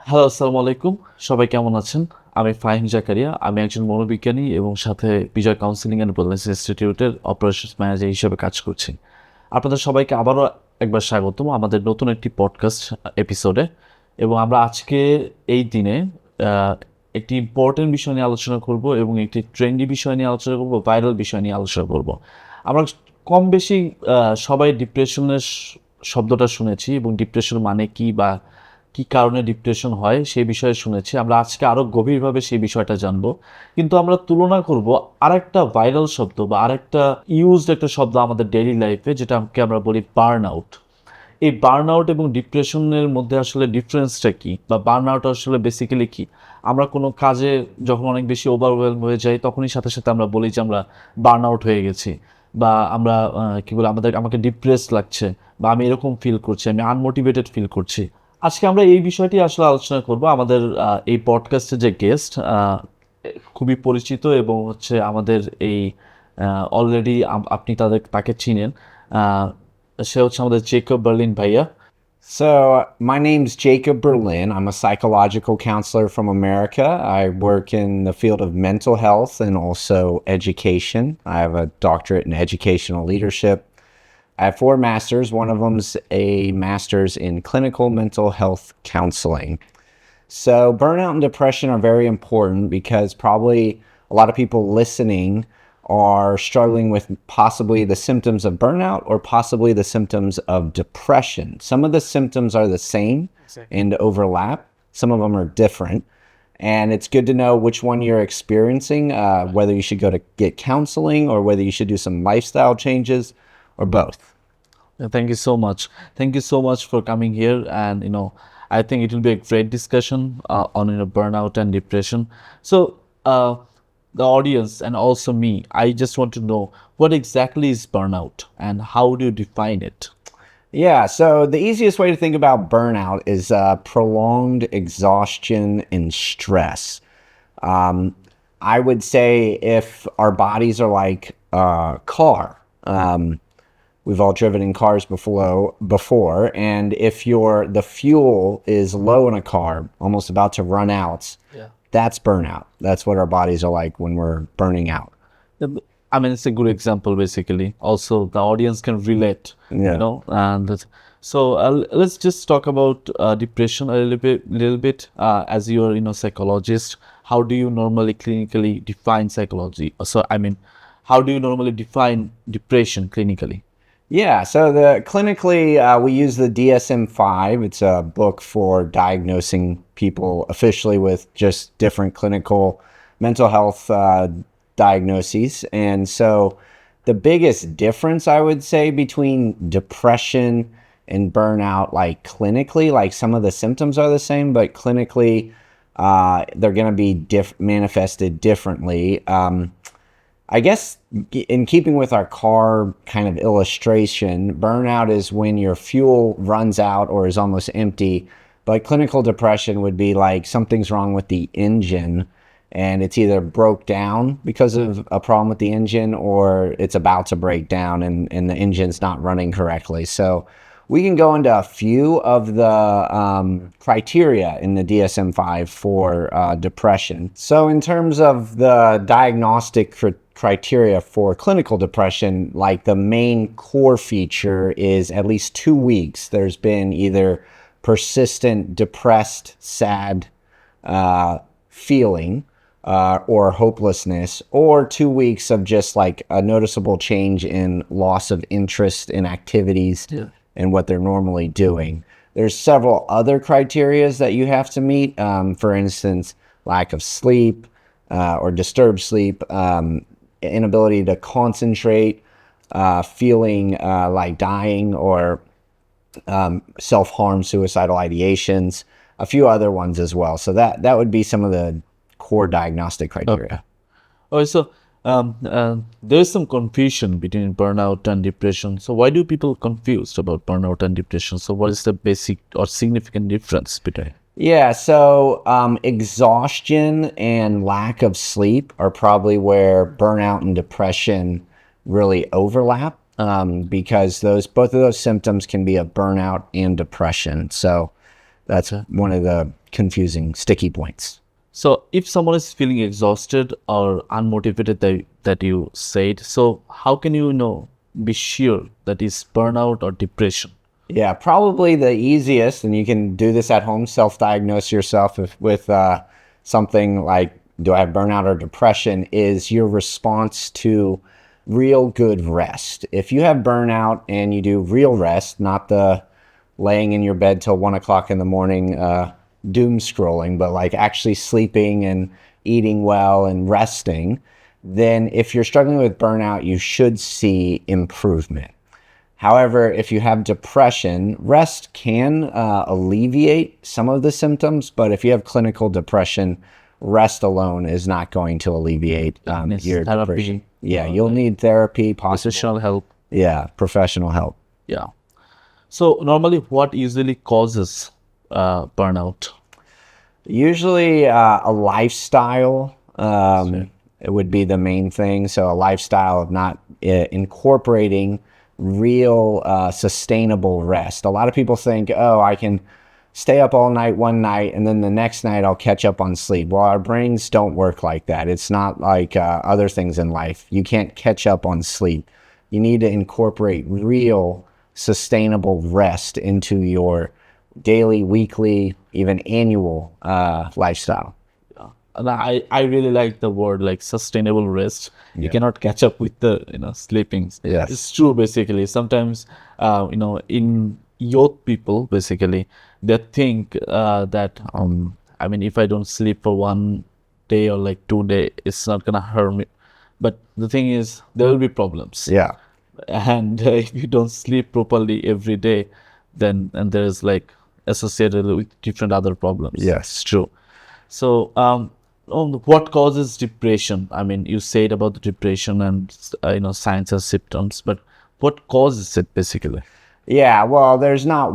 Hello, আসসালামু আলাইকুম। সবাই কেমন আছেন? আমি ফাহিম জাকারিয়া। আমি একজন মনোবিজ্ঞানী এবং সাথে বিজয় কাউন্সেলিং অ্যান্ড ওয়েলনেস ইনস্টিটিউটের অপারেশনস ম্যানেজার হিসেবে কাজ করছি। আপনাদের সবাইকে আবারও একবার স্বাগতম আমাদের নতুন একটি পডকাস্ট এপিসোডে। এবং আমরা আজকে এই দিনে আহ, একটি ইম্পর্টেন্ট বিষয় নিয়ে আলোচনা করব এবং একটি ট্রেন্ডি বিষয় নিয়ে আলোচনা করব, ভাইরাল বিষয় নিয়ে আলোচনা করব। আমরা কম বেশি সবাই ডিপ্রেশনের শব্দটা শুনেছি এবং ডিপ্রেশন মানে কি বা কি কারণে ডিপ্রেশন হয় সেই বিষয়ে শুনেছি। আমরা আজকে আরও গভীরভাবে সেই বিষয়টা জানবো, কিন্তু আমরা তুলনা করব আরেকটা ভাইরাল শব্দ বা আরেকটা ইউজড একটা শব্দ আমাদের ডেইলি লাইফে, যেটাকে আমরা বলি বার্ন আউট। এই বার্ন আউট এবং ডিপ্রেশনের মধ্যে আসলে ডিফারেন্সটা কি, বা বার্ন আউট আসলে বেসিক্যালি কি? আমরা কোনো কাজে যখন অনেক বেশি ওভারওয়েলম হয়ে যাই তখনই সাথে সাথে আমরা বলি যে আমরা বার্ন আউট হয়ে গেছি, বা আমরা কি বলে আমাকে ডিপ্রেস লাগছে, বা আমি এরকম ফিল করছি, আমি আনমোটিভেটেড ফিল করছি। আজকে আমরা এই বিষয়টি আসলে আলোচনা করব। আমাদের এই পডকাস্টের যে গেস্ট খুবই পরিচিত এবং হচ্ছে আমাদের এই অলরেডি আপনি তাকে চিনেন। সে হচ্ছে আমাদের জেকব বার্লিন ভাইয়া। So, my name's Jacob Berlin. I'm a psychological counselor from America. I work in the field of mental health and also education. I have a doctorate in educational leadership. I have 4 masters. One of them's a master's in clinical mental health counseling. So, burnout and depression are very important because probably a lot of people listening are struggling with possibly the symptoms of burnout or possibly the symptoms of depression. Some of the symptoms are the same and overlap, some of them are different. And it's good to know which one you're experiencing, whether you should go to get counseling or whether you should do some lifestyle changes or both. Thank you so much. Thank you so much for coming here. And I think it will be a great discussion on burnout and depression. So the audience and also me, I just want to know what exactly is burnout and how do you define it? Yeah, so the easiest way to think about burnout is prolonged exhaustion and stress. Um, I would say if our bodies are like a car, we've all driven in cars before, and if the fuel is low in a car, almost about to run out, Yeah. that's burnout. That's what our bodies are like when we're burning out. I mean, it's a good example, basically. Also, the audience can relate, Yeah. so let's just talk about depression a little bit. As you're, psychologist, how do you normally clinically define psychology? So, I mean, how do you normally define depression clinically? Yeah, so clinically, we use the DSM-5. It's a book for diagnosing people officially with just different clinical mental health diagnoses. And so the biggest difference, I would say, between depression and burnout, like clinically, like some of the symptoms are the same, but clinically, they're going to be manifested differently. I guess in keeping with our car kind of illustration, burnout is when your fuel runs out or is almost empty. But clinical depression would be like something's wrong with the engine and it's either broke down because of a problem with the engine or it's about to break down and the engine's not running correctly. So we can go into a few of the criteria in the DSM-5 for depression. So in terms of the diagnostic criteria for clinical depression, like the main core feature is at least 2 weeks. There's been either persistent, depressed, sad feeling or hopelessness, or 2 weeks of just like a noticeable change in loss of interest in activities and what they're normally doing. There's several other criterias that you have to meet. For instance, lack of sleep or disturbed sleep, inability to concentrate, feeling like dying or self-harm, suicidal ideations, a few other ones as well. So that would be some of the core diagnostic criteria. Okay, so there is some confusion between burnout and depression. So why do people confused about burnout and depression? So what is the basic or significant difference between? Yeah, so exhaustion and lack of sleep are probably where burnout and depression really overlap, because both of those symptoms can be a burnout and depression. So that's one of the confusing, sticky points. So if someone is feeling exhausted or unmotivated that you said, so how can you be sure that is burnout or depression? Yeah, probably the easiest, and you can do this at home, self-diagnose yourself with something like, do I have burnout or depression, is your response to real good rest. If you have burnout and you do real rest, not the laying in your bed till 1 o'clock in the morning, doom scrolling, but like actually sleeping and eating well and resting, then if you're struggling with burnout, you should see improvement. However, if you have depression, rest can alleviate some of the symptoms, but if you have clinical depression, rest alone is not going to alleviate your Therapy. depression. Yeah, you'll need therapy, possible. Professional help. Yeah, professional help. Yeah. So normally, what usually causes burnout? Usually a lifestyle it would be the main thing. So a lifestyle of not incorporating real sustainable rest. A lot of people think, oh, I can stay up all night one night and then the next night I'll catch up on sleep. Well, our brains don't work like that. It's not like other things in life. You can't catch up on sleep. You need to incorporate real sustainable rest into your daily, weekly, even annual lifestyle. And I really like the word like sustainable rest. You cannot catch up with the sleeping. Yes. It's true. Basically, sometimes in youth people basically they think that I mean, if I don't sleep for 1 day or like 2 days, it's not gonna hurt me. But the thing is, there will be problems. Yeah. And if you don't sleep properly every day, then there is like associated with different other problems. Yes. True. So what causes depression? I mean, you said about the depression and signs and symptoms, but what causes it basically? Yeah, well, there's not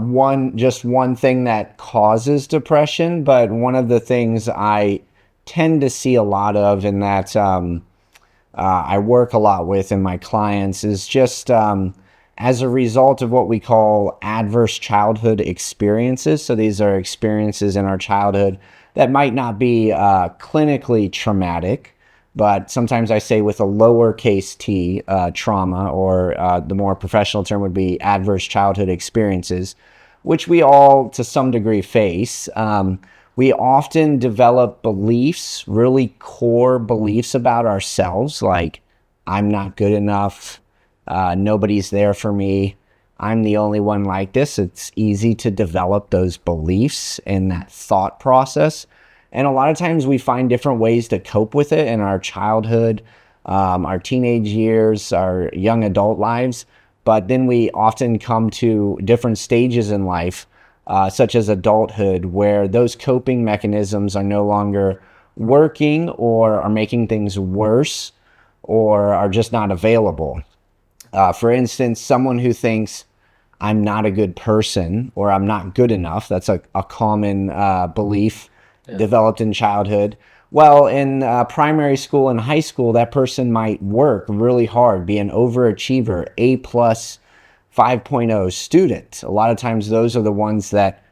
just one thing that causes depression, but one of the things I tend to see a lot of, and that I work a lot with in my clients, is just as a result of what we call adverse childhood experiences. So these are experiences in our childhood that might not be clinically traumatic, but sometimes I say with a lowercase t, trauma, or the more professional term would be adverse childhood experiences, which we all to some degree face. We often develop beliefs, really core beliefs about ourselves, like I'm not good enough, nobody's there for me, I'm the only one like this. It's easy to develop those beliefs and that thought process. And a lot of times we find different ways to cope with it in our childhood, our teenage years, our young adult lives. But then we often come to different stages in life, such as adulthood, where those coping mechanisms are no longer working or are making things worse or are just not available. For instance, someone who thinks, I'm not a good person or I'm not good enough, that's a common belief developed in childhood. Well, in primary school and high school, that person might work really hard, be an overachiever, A plus 5.0 student. A lot of times those are the ones that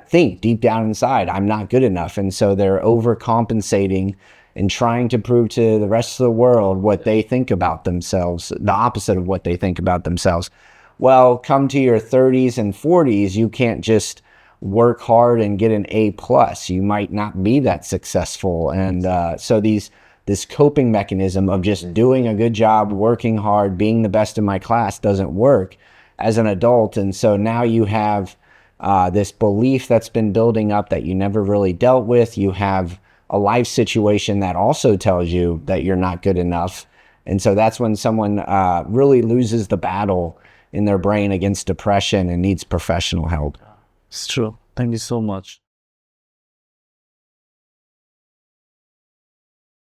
think deep down inside, I'm not good enough. And so they're overcompensating and trying to prove to the rest of the world what they think about themselves, the opposite of what they think about themselves. Well, come to your 30s and 40s, you can't just work hard and get an A plus. You might not be that successful. And so this coping mechanism of just doing a good job, working hard, being the best in my class doesn't work as an adult. And so now you have this belief that's been building up that you never really dealt with. You have a life situation that also tells you that you're not good enough. And so that's when someone really loses the battle in their brain against depression and needs professional help. It's true. Thank you so much.